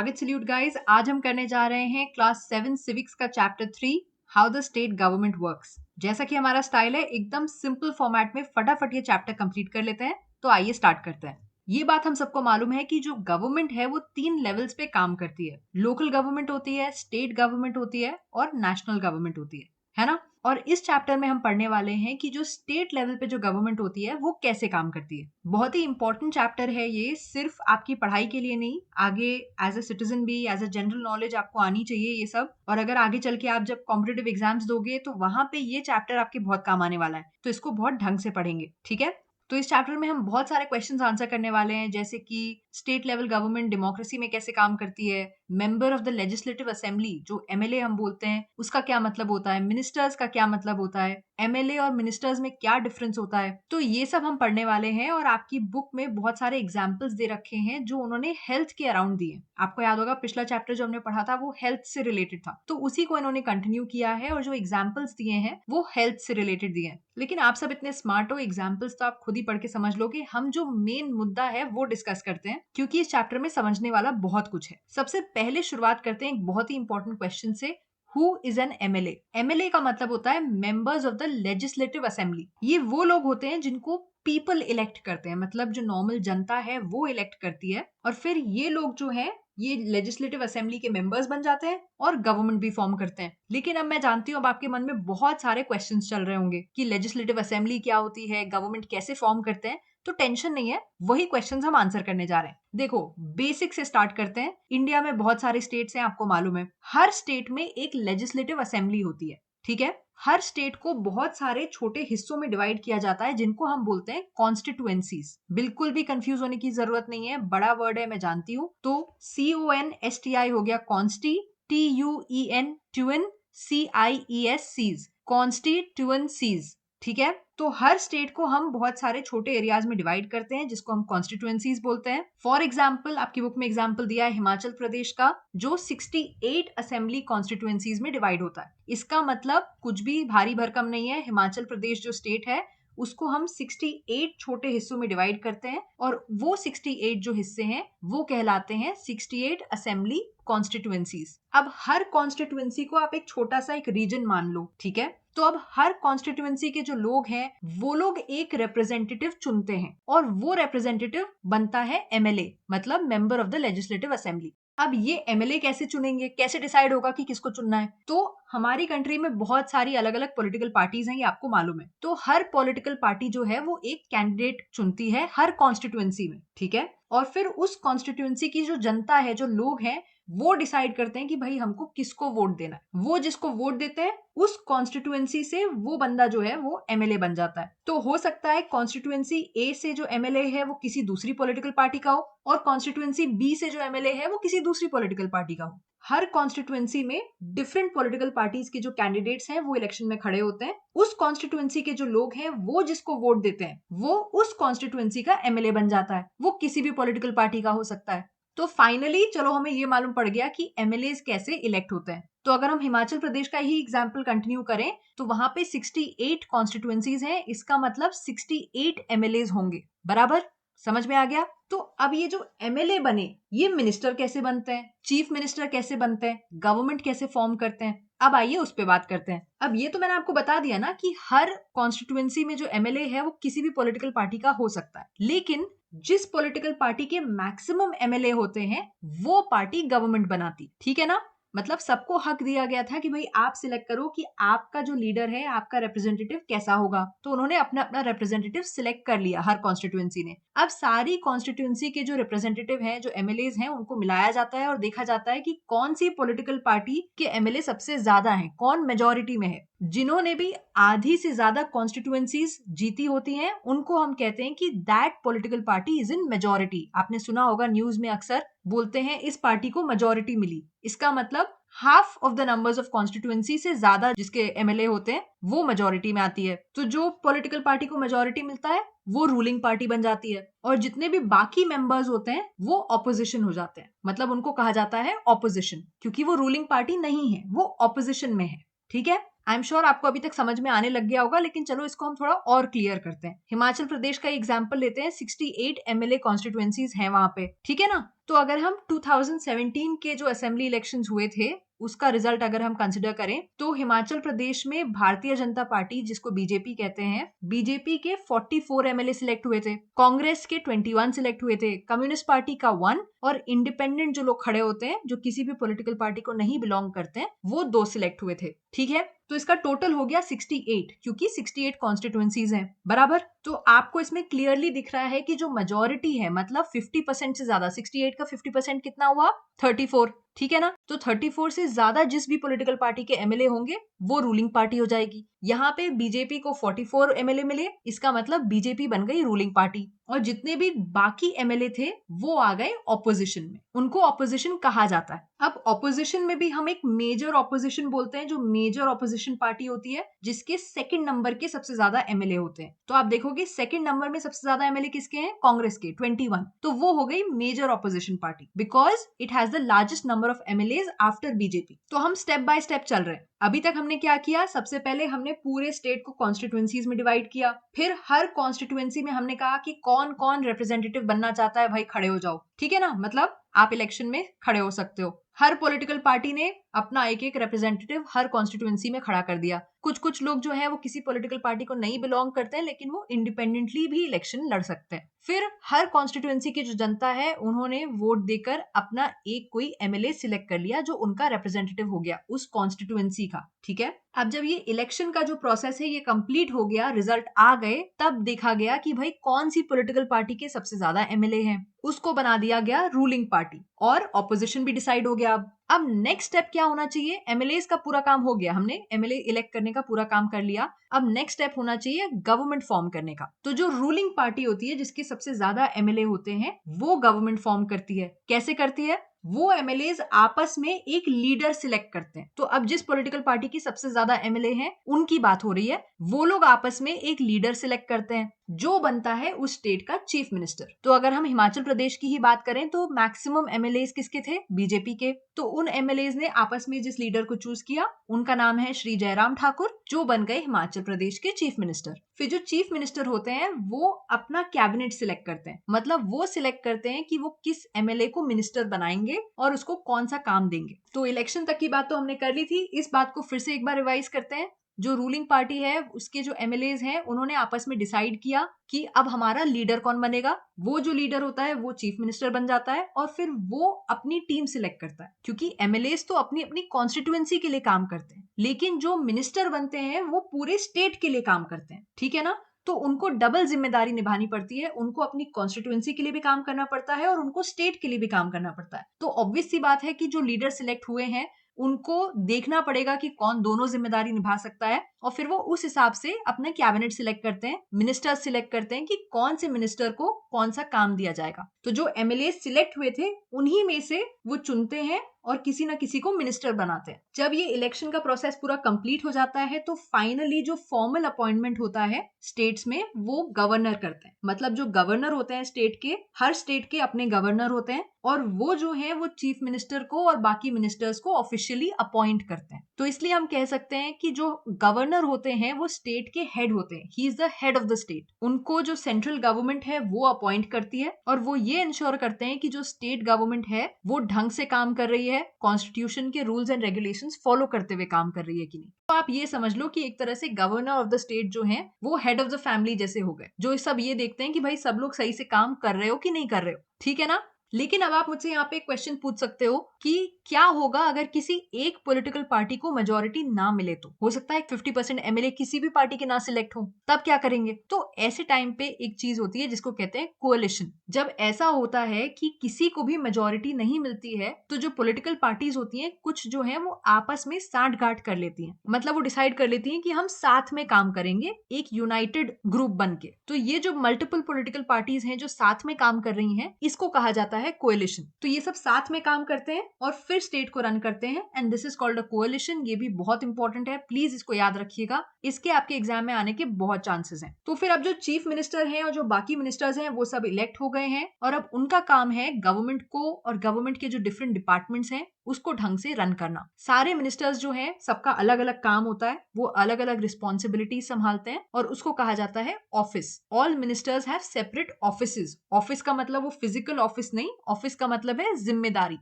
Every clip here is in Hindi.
स्वागत सल्यूट गाइस। आज हम करने जा रहे हैं क्लास 7 सिविक्स का chapter 3 how the state government works. जैसा कि हमारा स्टाइल है, एकदम सिंपल फॉर्मेट में फटाफट ये चैप्टर कंप्लीट कर लेते हैं। तो आइए स्टार्ट करते हैं। ये बात हम सबको मालूम है कि जो गवर्नमेंट है वो 3 लेवल्स पे काम करती है। लोकल गवर्नमेंट होती है, स्टेट गवर्नमेंट होती है और नेशनल गवर्नमेंट होती है ना। और इस चैप्टर में हम पढ़ने वाले हैं कि जो स्टेट लेवल पे जो गवर्नमेंट होती है वो कैसे काम करती है। बहुत ही इंपॉर्टेंट चैप्टर है ये, सिर्फ आपकी पढ़ाई के लिए नहीं, आगे एज अ सिटीजन भी, एज अ जनरल नॉलेज आपको आनी चाहिए ये सब। और अगर आगे चल के आप जब कॉम्पिटेटिव एग्जाम्स दोगे तो वहां पे ये चैप्टर आपके बहुत काम आने वाला है। तो इसको बहुत ढंग से पढ़ेंगे, ठीक है। तो इस चैप्टर में हम बहुत सारे क्वेश्चंस आंसर करने वाले हैं, जैसे कि स्टेट लेवल गवर्नमेंट डेमोक्रेसी में कैसे काम करती है, member of the legislative assembly जो एमएलए हम बोलते हैं उसका क्या मतलब होता है, मिनिस्टर्स का क्या मतलब होता है, एमएलए और मिनिस्टर्स में क्या डिफरेंस होता है। तो ये सब हम पढ़ने वाले हैं। और आपकी बुक में बहुत सारे एग्जाम्पल्स दे रखे हैं जो उन्होंने हेल्थ के अराउंड दिए। आपको याद होगा पिछला चैप्टर जो हमने पढ़ा था वो हेल्थ से रिलेटेड था, तो उसी को इन्होंने कंटिन्यू किया है और जो एग्जाम्पल्स दिए हैं वो हेल्थ से रिलेटेड दिए हैं। लेकिन आप सब इतने स्मार्ट हो, एग्जाम्पल्स तो आप खुद ही पढ़ के समझ लोगे। हम जो मेन मुद्दा है वो डिस्कस करते हैं, क्योंकि इस चैप्टर में समझने वाला बहुत कुछ है। सबसे पहले शुरुआत करते हैं एक बहुत ही इंपॉर्टेंट क्वेश्चन से। Who is an MLA? MLA का मतलब होता है members of the legislative assembly. ये वो लोग होते हैं जिनको पीपल इलेक्ट करते हैं, मतलब जो नॉर्मल जनता है वो इलेक्ट करती है। और फिर ये लोग जो है ये लेजिस्लेटिव असेंबली के मेंबर्स बन जाते हैं और गवर्नमेंट भी फॉर्म करते हैं। लेकिन अब मैं जानती हूँ अब आपके मन में बहुत सारे क्वेश्चंस चल रहे होंगे कि लेजिस्लेटिव असेंबली क्या होती है, गवर्नमेंट कैसे फॉर्म करते हैं। तो टेंशन नहीं है, वही क्वेश्चंस हम आंसर करने जा रहे हैं। देखो, बेसिक से स्टार्ट करते हैं। इंडिया में बहुत सारे स्टेट्स हैं, आपको मालूम है। हर स्टेट में एक लेजिस्लेटिव असेंबली होती है, ठीक है। हर स्टेट को बहुत सारे छोटे हिस्सों में डिवाइड किया जाता है जिनको हम बोलते हैं कॉन्स्टिट्यूएंसीज। बिल्कुल भी कंफ्यूज होने की जरूरत नहीं है, बड़ा वर्ड है मैं जानती हूँ। तो CONSTI हो गया कॉन्स्टी, TUEN ट्यून, CIES कॉन्स्टिट्यूएंसीज, ठीक है। तो हर स्टेट को हम बहुत सारे छोटे एरियाज में डिवाइड करते हैं जिसको हम कॉन्स्टिट्यूएंसीज बोलते हैं। फॉर एग्जाम्पल, आपकी बुक में एग्जाम्पल दिया है हिमाचल प्रदेश का, जो 68 असेंबली कॉन्स्टिट्यूएंसीज में डिवाइड होता है। इसका मतलब कुछ भी भारी भरकम नहीं है। हिमाचल प्रदेश जो स्टेट है उसको हम 68 छोटे हिस्सों में डिवाइड करते हैं और वो 68 जो हिस्से हैं वो कहलाते हैं 68 असेंबली कॉन्स्टिट्यूएंसीज। अब हर कॉन्स्टिट्यूएंसी को आप एक छोटा सा एक रीजन मान लो, ठीक है। तो अब हर कॉन्स्टिट्यूएंसी के जो लोग हैं वो लोग एक रिप्रेजेंटेटिव चुनते हैं और वो रिप्रेजेंटेटिव बनता है एमएलए, मतलब member of the legislative assembly. अब ये एमएलए कैसे चुनेंगे, कैसे डिसाइड होगा कि किसको चुनना है? तो हमारी कंट्री में बहुत सारी अलग अलग पॉलिटिकल पार्टीज हैं, ये आपको मालूम है। तो हर पॉलिटिकल पार्टी जो है वो एक कैंडिडेट चुनती है हर कॉन्स्टिट्यूएंसी में, ठीक है। और फिर उस कॉन्स्टिट्यूएंसी की जो जनता है, जो लोग हैं, वो डिसाइड करते हैं कि भाई हमको किसको वोट देना है। वो जिसको वोट देते हैं उस कॉन्स्टिट्यूएंसी से वो बंदा जो है वो एमएलए बन जाता है। तो हो सकता है कॉन्स्टिट्यूएंसी ए से जो एमएलए है वो किसी दूसरी पॉलिटिकल पार्टी का हो और कॉन्स्टिट्यूएंसी बी से जो एमएलए है वो किसी दूसरी पॉलिटिकल पार्टी का हो। हर कॉन्स्टिट्यूएंसी में डिफरेंट पॉलिटिकल पार्टीज के जो कैंडिडेट्स हैं वो इलेक्शन में खड़े होते हैं। उस कॉन्स्टिट्यूएंसी के जो लोग हैं वो जिसको वोट देते हैं वो उस कॉन्स्टिट्यूएंसी का एमएलए बन जाता है। वो किसी भी पॉलिटिकल पार्टी का हो सकता है। तो फाइनली चलो हमें ये मालूम पड़ गया कि एमएलए कैसे इलेक्ट होते हैं। तो अगर हम हिमाचल प्रदेश का ही एग्जाम्पल कंटिन्यू करें तो वहां पे 68 कॉन्स्टिट्यूएंसीज हैं, इसका मतलब 68 एमएलए होंगे, बराबर। समझ में आ गया? तो अब ये जो एमएलए बने, ये मिनिस्टर कैसे बनते हैं, चीफ मिनिस्टर कैसे बनते हैं, गवर्नमेंट कैसे फॉर्म करते हैं, अब आइए उस पे बात करते हैं। अब ये तो मैंने आपको बता दिया ना कि हर कॉन्स्टिट्यूएंसी में जो एमएलए है वो किसी भी पॉलिटिकल पार्टी का हो सकता है। लेकिन जिस पॉलिटिकल पार्टी के मैक्सिमम एमएलए होते हैं वो पार्टी गवर्नमेंट बनाती, ठीक है ना। मतलब सबको हक दिया गया था कि भाई आप सिलेक्ट करो कि आपका जो लीडर है, आपका रिप्रेजेंटेटिव कैसा होगा। तो उन्होंने अपना अपना रिप्रेजेंटेटिव सिलेक्ट कर लिया हर कॉन्स्टिट्यूएंसी ने। अब सारी कॉन्स्टिट्यूएंसी के जो रिप्रेजेंटेटिव हैं, जो एमएलए हैं, उनको मिलाया जाता है और देखा जाता है कि कौन सी पॉलिटिकल पार्टी के एमएलए सबसे ज्यादा हैं, कौन मेजोरिटी में है। जिन्होंने भी आधी से ज्यादा कॉन्स्टिट्यूएंसीज जीती होती हैं उनको हम कहते हैं कि that political party is in majority. आपने सुना होगा न्यूज में अक्सर बोलते हैं इस पार्टी को मेजोरिटी मिली। इसका मतलब half of the numbers of constituency से ज्यादा जिसके एमएलए होते हैं वो मेजोरिटी में आती है। तो जो पॉलिटिकल पार्टी को मेजोरिटी मिलता है वो रूलिंग पार्टी बन जाती है और जितने भी बाकी मेंबर्स होते हैं वो ऑपोजिशन हो जाते हैं। मतलब उनको कहा जाता है ऑपोजिशन, क्योंकि वो रूलिंग पार्टी नहीं है, वो ऑपोजिशन में है, ठीक है। आई एम श्योर आपको अभी तक समझ में आने लग गया होगा, लेकिन चलो इसको हम थोड़ा और क्लियर करते हैं। हिमाचल प्रदेश का एग्जाम्पल लेते हैं, 68 एमएलए कॉन्स्टिट्यूएंसीज हैं वहां पे, ठीक है ना। तो अगर हम 2017 के जो असेंबली इलेक्शंस हुए थे उसका रिजल्ट अगर हम कंसिडर करें तो हिमाचल प्रदेश में भारतीय जनता पार्टी, जिसको बीजेपी कहते हैं, बीजेपी के 44 एमएलए सिलेक्ट हुए थे, कांग्रेस के 21 सिलेक्ट हुए थे, कम्युनिस्ट पार्टी का 1 और इंडिपेंडेंट जो लोग खड़े होते हैं, जो किसी भी पॉलिटिकल पार्टी को नहीं बिलोंग करते हैं, वो 2 सिलेक्ट हुए थे, ठीक है। तो इसका टोटल हो गया 68, क्योंकि 68 कॉन्स्टिट्यूएंसीज हैं, बराबर। तो आपको इसमें क्लियरली दिख रहा है कि जो मेजोरिटी है, मतलब 50% से ज्यादा, 68 का 50% कितना हुआ, 34, ठीक है ना। तो 34 से ज्यादा जिस भी पॉलिटिकल पार्टी के एमएलए होंगे वो रूलिंग पार्टी हो जाएगी। यहाँ पे बीजेपी को 44 एमएलए मिले, इसका मतलब बीजेपी बन गई रूलिंग पार्टी, और जितने भी बाकी एमएलए थे वो आ गए ऑपोजिशन में, उनको ऑपोजिशन कहा जाता है। अब ऑपोजिशन में भी हम एक मेजर ऑपोजिशन बोलते हैं, जो मेजर ऑपोजिशन पार्टी होती है जिसके सेकंड नंबर के सबसे ज्यादा एमएलए होते हैं। तो आप देखोगे सेकंड नंबर में सबसे ज्यादा एमएलए किसके हैं, कांग्रेस के 21, तो वो हो गई major opposition party, because it has the largest number of MLA after BJP. तो हम स्टेप बाय स्टेप चल रहे हैं। अभी तक हमने क्या किया, सबसे पहले हमने पूरे स्टेट को कॉन्स्टिट्यूएंसीज में डिवाइड किया, फिर हर कॉन्स्टिट्यूएंसी में हमने कहा कि कौन कौन रिप्रेजेंटेटिव बनना चाहता है, भाई खड़े हो जाओ, ठीक है ना, मतलब आप इलेक्शन में खड़े हो सकते हो। हर पॉलिटिकल पार्टी ने अपना एक एक रिप्रेजेंटेटिव हर कॉन्स्टिट्यूएंसी में खड़ा कर दिया। कुछ कुछ लोग जो है वो किसी पॉलिटिकल पार्टी को नहीं बिलोंग करते हैं, लेकिन वो इंडिपेंडेंटली भी इलेक्शन लड़ सकते हैं। फिर हर कॉन्स्टिट्यूएंसी की जो जनता है उन्होंने वोट देकर अपना एक कोई एमएलए सिलेक्ट कर लिया जो उनका रिप्रेजेंटेटिव हो गया उस कॉन्स्टिट्यूएंसी का, ठीक है। अब जब ये इलेक्शन का जो प्रोसेस है ये कंप्लीट हो गया, रिजल्ट आ गए, तब देखा गया कि भाई कौन सी पॉलिटिकल पार्टी के सबसे ज्यादा एमएलए हैं, उसको बना दिया गया रूलिंग पार्टी, और ऑपोजिशन भी डिसाइड हो गया। अब नेक्स्ट स्टेप क्या होना चाहिए, एमएलए का पूरा काम हो गया, हमने एमएलए इलेक्ट करने का पूरा काम कर लिया। अब नेक्स्ट स्टेप होना चाहिए गवर्नमेंट फॉर्म करने का। तो जो रूलिंग पार्टी होती है जिसके सबसे ज्यादा एमएलए होते हैं वो गवर्नमेंट फॉर्म करती है। कैसे करती है, वो एमएलए आपस में एक लीडर सिलेक्ट करते हैं। तो अब जिस पॉलिटिकल पार्टी की सबसे ज्यादा एमएलए हैं उनकी बात हो रही है, वो लोग आपस में एक लीडर सिलेक्ट करते हैं जो बनता है उस स्टेट का चीफ मिनिस्टर। तो अगर हम हिमाचल प्रदेश की ही बात करें तो मैक्सिमम एमएलए किसके थे, बीजेपी के। तो उन एमएलए ने आपस में जिस लीडर को चूज किया उनका नाम है श्री जयराम ठाकुर, जो बन गए हिमाचल प्रदेश के चीफ मिनिस्टर। फिर जो चीफ मिनिस्टर होते हैं वो अपना कैबिनेट सिलेक्ट करते हैं, मतलब वो सिलेक्ट करते हैं कि वो किस एमएलए को मिनिस्टर बनाएंगे और उसको कौन सा काम देंगे। तो इलेक्शन तक की बात तो हमने कर ली थी, इस बात को फिर से एक बार रिवाइज करते हैं। जो रूलिंग पार्टी है उसके जो एमएलए हैं उन्होंने आपस में डिसाइड किया कि अब हमारा लीडर कौन बनेगा। वो जो लीडर होता है वो चीफ मिनिस्टर बन जाता है, और फिर वो अपनी टीम सिलेक्ट करता है, क्योंकि एमएलए तो अपनी अपनी कॉन्स्टिट्यूएंसी के लिए काम करते हैं, लेकिन जो मिनिस्टर बनते हैं वो पूरे स्टेट के लिए काम करते हैं, ठीक है ना। तो उनको डबल जिम्मेदारी निभानी पड़ती है, उनको अपनी कॉन्स्टिट्यूएंसी के लिए भी काम करना पड़ता है और उनको स्टेट के लिए भी काम करना पड़ता है। तो ऑब्वियस सी बात है कि जो लीडर सिलेक्ट हुए हैं उनको देखना पड़ेगा कि कौन दोनों जिम्मेदारी निभा सकता है, और फिर वो उस हिसाब से अपना कैबिनेट सिलेक्ट करते हैं, मिनिस्टर सिलेक्ट करते हैं कि कौन से मिनिस्टर को कौन सा काम दिया जाएगा। तो जो एमएलए सिलेक्ट हुए थे उन्हीं में से वो चुनते हैं और किसी ना किसी को मिनिस्टर बनाते हैं। जब ये इलेक्शन का प्रोसेस पूरा कंप्लीट हो जाता है तो फाइनली जो फॉर्मल अपॉइंटमेंट होता है स्टेट्स में वो गवर्नर करते हैं। मतलब जो गवर्नर होते हैं स्टेट के, हर स्टेट के अपने गवर्नर होते हैं, और वो जो है वो चीफ मिनिस्टर को और बाकी मिनिस्टर्स को ऑफिशियली अपॉइंट करते हैं। तो इसलिए हम कह सकते हैं कि जो गवर्नर होते हैं वो स्टेट के हेड होते हैं, he is the head of the state. उनको जो सेंट्रल गवर्नमेंट है वो अपॉइंट करती है, और वो ये इंश्योर करते हैं कि जो स्टेट गवर्नमेंट है वो ढंग से काम कर रही है, कॉन्स्टिट्यूशन के रूल्स एंड रेगुलेशंस फॉलो करते हुए काम कर रही है कि नहीं। तो आप ये समझ लो कि एक तरह से गवर्नर ऑफ द स्टेट जो है वो हेड ऑफ द फैमिली जैसे हो गए, जो सब ये देखते हैं कि भाई सब लोग सही से काम कर रहे हो कि नहीं कर रहे हो, ठीक है ना। लेकिन अब आप मुझसे यहाँ पे एक क्वेश्चन पूछ सकते हो कि क्या होगा अगर किसी एक पॉलिटिकल पार्टी को मेजोरिटी ना मिले। तो हो सकता है 50% एमएलए किसी भी पार्टी के ना सिलेक्ट हो, तब क्या करेंगे। तो ऐसे टाइम पे एक चीज होती है जिसको कहते हैं कोएलिशन। जब ऐसा होता है कि किसी को भी मेजोरिटी नहीं मिलती है तो जो पॉलिटिकल पार्टीज होती हैं कुछ जो है वो आपस में साठगांठ कर लेती हैं, मतलब वो डिसाइड कर लेती हैं कि हम साथ में काम करेंगे एक यूनाइटेड ग्रुप बन के। तो ये जो मल्टीपल पॉलिटिकल पार्टीज हैं जो साथ में काम कर रही हैं इसको कहा जाता है कोएलिशन। तो ये सब साथ में काम करते हैं और फिर स्टेट को रन करते हैं, and this is called a coalition. ये भी बहुत इंपॉर्टेंट है, प्लीज इसको याद रखिएगा, इसके आपके एग्जाम में आने के बहुत चांसेस हैं। तो फिर अब जो चीफ मिनिस्टर हैं और जो बाकी मिनिस्टर्स हैं वो सब इलेक्ट हो गए हैं, और अब उनका काम है गवर्नमेंट को और गवर्नमेंट के जो डिफरेंट डिपार्टमेंट्स हैं उसको ढंग से रन करना। सारे मिनिस्टर्स जो हैं सबका अलग अलग काम होता है, वो अलग अलग रिस्पॉन्सिबिलिटी संभालते हैं और उसको कहा जाता है office. All ministers have separate offices. Office का मतलब वो फिजिकल ऑफिस नहीं, ऑफिस का मतलब है जिम्मेदारी,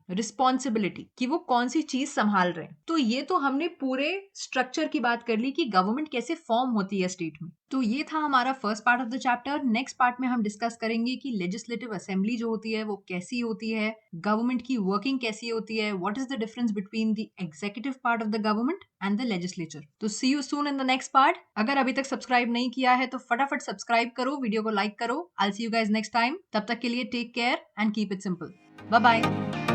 रिस्पॉन्सिबिलिटी, कि वो कौन सी चीज संभाल रहे हैं। तो ये तो हमने पूरे स्ट्रक्चर की बात कर ली कि गवर्नमेंट कैसे फॉर्म होती है स्टेट में। तो ये था हमारा first part of the chapter. Next part में हम डिस्कस करेंगे कि लेजिस्लेटिव असेंबली जो होती है वो कैसी होती है, गवर्नमेंट की वर्किंग कैसी होती है, what is the difference between the executive part of the government and the legislature. तो see you soon in the next part. अगर अभी तक सब्सक्राइब नहीं किया है तो फटाफट सब्सक्राइब करो, वीडियो को लाइक करो। I will see you guys next time. तब तक के लिए take care and keep it simple. Bye bye.